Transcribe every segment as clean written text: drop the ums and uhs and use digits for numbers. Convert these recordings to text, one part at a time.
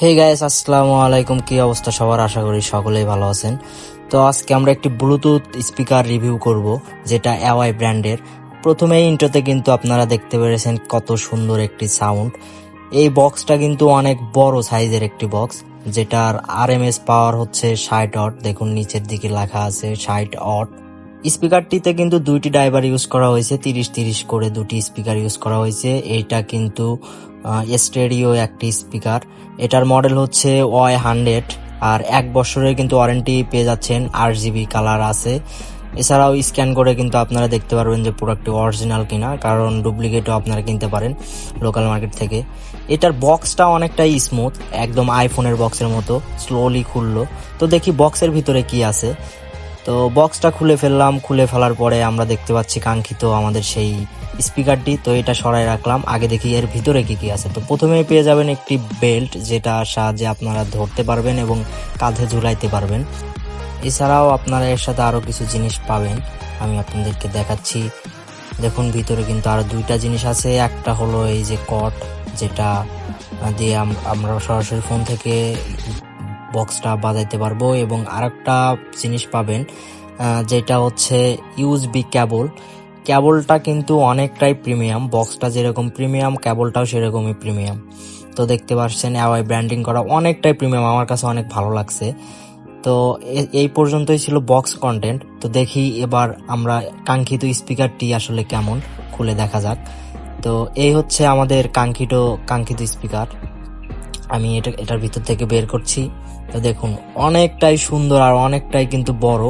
Hey guys, আসসালামু আলাইকুম। কি অবস্থা সবার? আশা করি সকলেই ভালো আছেন। তো আজকে আমরা একটি ব্লুটুথ স্পিকার রিভিউ করব, যেটা অ্যাওয়াই ব্র্যান্ডের। প্রথমেই ইন্ট্রোতে কিন্তু আপনারা দেখতে পেরেছেন কত সুন্দর একটি সাউন্ড। এই বক্সটা কিন্তু অনেক বড় সাইজের একটি বক্স, যেটার আরএমএস পাওয়ার হচ্ছে 60 ওয়াট। দেখুন নিচের দিকে লেখা আছে 60 ওয়াট। স্পিকারটিতে কিন্তু দুইটি ড্রাইভার ইউজ করা হয়েছে, 30-30 করে দুটি স্পিকার ইউজ করা হয়েছে। এইটা কিন্তু স্টেরিও একটি স্পিকার। এটার মডেল হচ্ছে Y100 আর 1 বছরের কিন্তু ওয়ারেন্টি পেয়ে যাচ্ছেন। RGB কালার আছে। এছাড়াও স্ক্যান করে কিন্তু আপনারা দেখতে পারবেন যে প্রোডাক্টটি অরিজিনাল কিনা, কারণ ডুপ্লিকেটও আপনারা কিনতে পারেন লোকাল মার্কেট থেকে। এটার বক্সটা অনেকটাই স্মুথ, একদম আইফোনের বক্সের মতো। স্লোলি খুললো, তো দেখি বক্সের ভিতরে কি আছে। তো বক্সটা খুলে ফেললাম। খুলে ফেলার পরে আমরা দেখতে পাচ্ছি কাঙ্ক্ষিত আমাদের সেই স্পিকারটি। তো এটা সরাই রাখলাম, আগে দেখি এর ভিতরে কি কি আছে। তো প্রথমেই পেয়ে যাবেন একটি বেল্ট, যেটার সাহায্যে আপনারা ধরতে পারবেন এবং কাঁধে ঝুলাইতে পারবেন। এছাড়াও আপনারা এর সাথে আরো কিছু জিনিস পাবেন, আমি আপনাদেরকে দেখাচ্ছি। দেখুন ভিতরে কিন্তু আরো দুইটা জিনিস আছে। একটা হলো এই যে কট, যেটা দিয়ে আমরা সরাসরি ফোন থেকে বক্সটা বাজাইতে পারবো, এবং আরেকটা জিনিস পাবেন যেটা হচ্ছে ইউএসবি কেবল। কেবলটা কিন্তু অনেকটাই প্রিমিয়াম, বক্সটা যেরকম প্রিমিয়াম কেবলটাও সেরকমই প্রিমিয়াম। তো দেখতে পাচ্ছেন অ্যাওয়াই ব্র্যান্ডিং করা, অনেকটাই প্রিমিয়াম, আমার কাছে অনেক ভালো লাগছে। তো এই পর্যন্তই ছিল বক্স কন্টেন্ট। তো দেখি এবার আমরা কাঙ্ক্ষিত স্পিকারটি আসলে কেমন, খুলে দেখা যাক। তো এই হচ্ছে আমাদের কাঙ্ক্ষিত স্পিকার। আমি এটার ভিতর থেকে বের করছি। তো দেখুন অনেকটাই সুন্দর আর অনেকটাই কিন্তু বড়।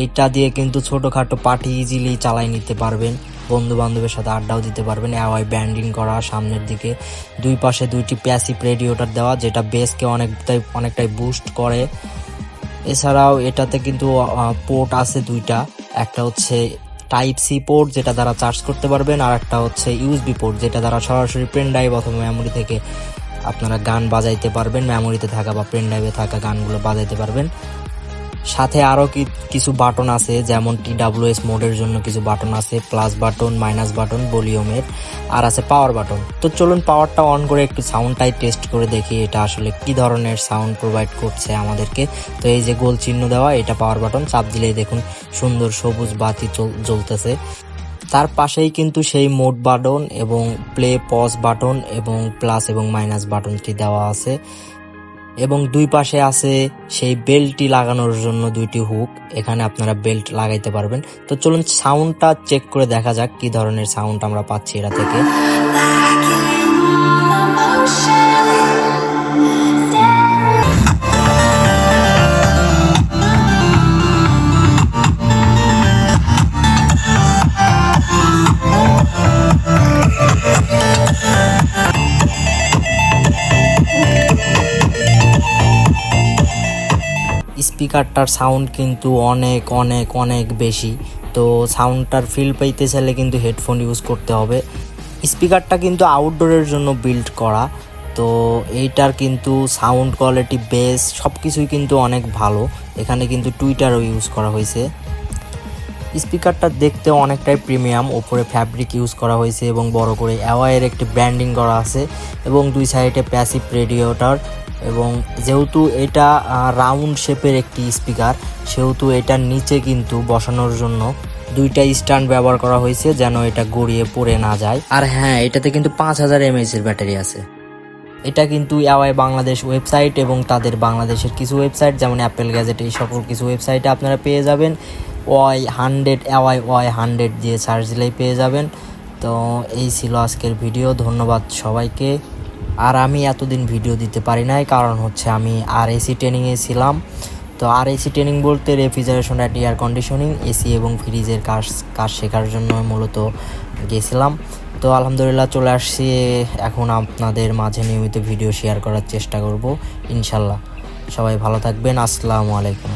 এইটা দিয়ে কিন্তু ছোটখাটো পার্টি ইজিলি চালাই নিতে পারবেন, বন্ধু বান্ধবের সাথে আড্ডাও দিতে পারবেন। অ্যাওয়াই ব্র্যান্ডিং করা, সামনের দিকে দুই পাশে দুইটি প্যাসিভ রেডিয়েটর দেওয়া, যেটা বেসকে অনেকটাই বুস্ট করে। এছাড়াও এটাতে কিন্তু পোর্ট আছে দুইটা, একটা হচ্ছে টাইপ সি পোর্ট, যেটা দ্বারা চার্জ করতে পারবেন, আর একটা হচ্ছে ইউএসবি পোর্ট, যেটা দ্বারা সরাসরি পেন ড্রাইভ অথবা মেমোরি থেকে আপনারা গান বাজাইতে পারবেন। মেমোরিতে থাকা বা পেন ড্রাইভে থাকা গানগুলো বাজাইতে পারবেন। সাথে আরো কিছু বাটন আছে, যেমন TWS মোডের জন্য কিছু বাটন আছে, প্লাস বাটন, মাইনাস বাটন ভলিউমের, আর আছে পাওয়ার বাটন। তো চলুন পাওয়ারটা অন করে একটু সাউন্ডটাই টেস্ট করে দেখি এটা আসলে কি ধরনের সাউন্ড প্রোভাইড করছে আমাদেরকে। তো এই যে গোল চিহ্ন দেওয়া, এটা পাওয়ার বাটন, চাপ দিলেই দেখুন সুন্দর সবুজ বাতি জ্বলতেছে। তার পাশেই কিন্তু সেই মোড বাটন এবং প্লে পজ বাটন এবং প্লাস এবং মাইনাস বাটনটি দেওয়া আছে, এবং দুই পাশে আছে সেই বেল্টটি লাগানোর জন্য দুইটি হুক, এখানে আপনারা বেল্ট লাগাইতে পারবেন। তো চলুন সাউন্ডটা চেক করে দেখা যাক কি ধরনের সাউন্ড আমরা পাচ্ছি এটা থেকে। স্পিকারটার সাউন্ড কিন্তু অনেক অনেক অনেক বেশি। তো সাউন্ডটার ফিল পাইতে চাইলে কিন্তু হেডফোন ইউজ করতে হবে। স্পিকারটা কিন্তু আউটডোরের জন্য বিল্ড করা। তো এইটার কিন্তু সাউন্ড কোয়ালিটি, বেস সব কিছুই কিন্তু অনেক ভালো। এখানে কিন্তু টুইটারও ইউজ করা হয়েছে। স্পিকারটা দেখতে অনেকটাই প্রিমিয়াম, ওপরে ফ্যাব্রিক ইউজ করা হয়েছে এবং বড় করে অ্যাওয়াইয়ের একটি ব্র্যান্ডিং করা আছে, এবং দুই সাইডে প্যাসিভ রেডিয়েটর। এবং যেহেতু এটা রাউন্ড শেপের একটি স্পিকার, সেহেতু এটার নিচে কিন্তু বসানোর জন্য দুইটা স্ট্যান্ড ব্যবহার করা হয়েছে, যেন এটা গড়িয়ে পড়ে না যায়। আর হ্যাঁ, এটাতে কিন্তু 5000 mAh এর ব্যাটারি আছে। এটা কিন্তু অ্যাওয়াই বাংলাদেশ ওয়েবসাইট এবং তাদের বাংলাদেশের কিছু ওয়েবসাইট যেমন অ্যাপেল গ্যাজেট, এই সকল কিছু ওয়েবসাইটে আপনারা পেয়ে যাবেন। অ্যাওয়াই Y100 দিয়ে সার্চ দিলেই পেয়ে যাবেন। তো এই ছিল আজকের ভিডিও, ধন্যবাদ সবাইকে। আর আমি এতদিন ভিডিও দিতে পারি নাই, কারণ হচ্ছে আমি RAC ট্রেনিংয়ে ছিলাম। তো RAC ট্রেনিং বলতে refrigeration and air conditioning, AC এবং ফ্রিজের কাজ শেখার জন্য মূলত গেছিলাম। তো আলহামদুলিল্লাহ চলে আসছি। এখন আপনাদের মাঝে নিয়মিত ভিডিও শেয়ার করার চেষ্টা করব ইনশাল্লাহ। সবাই ভালো থাকবেন, আসসালামু আলাইকুম।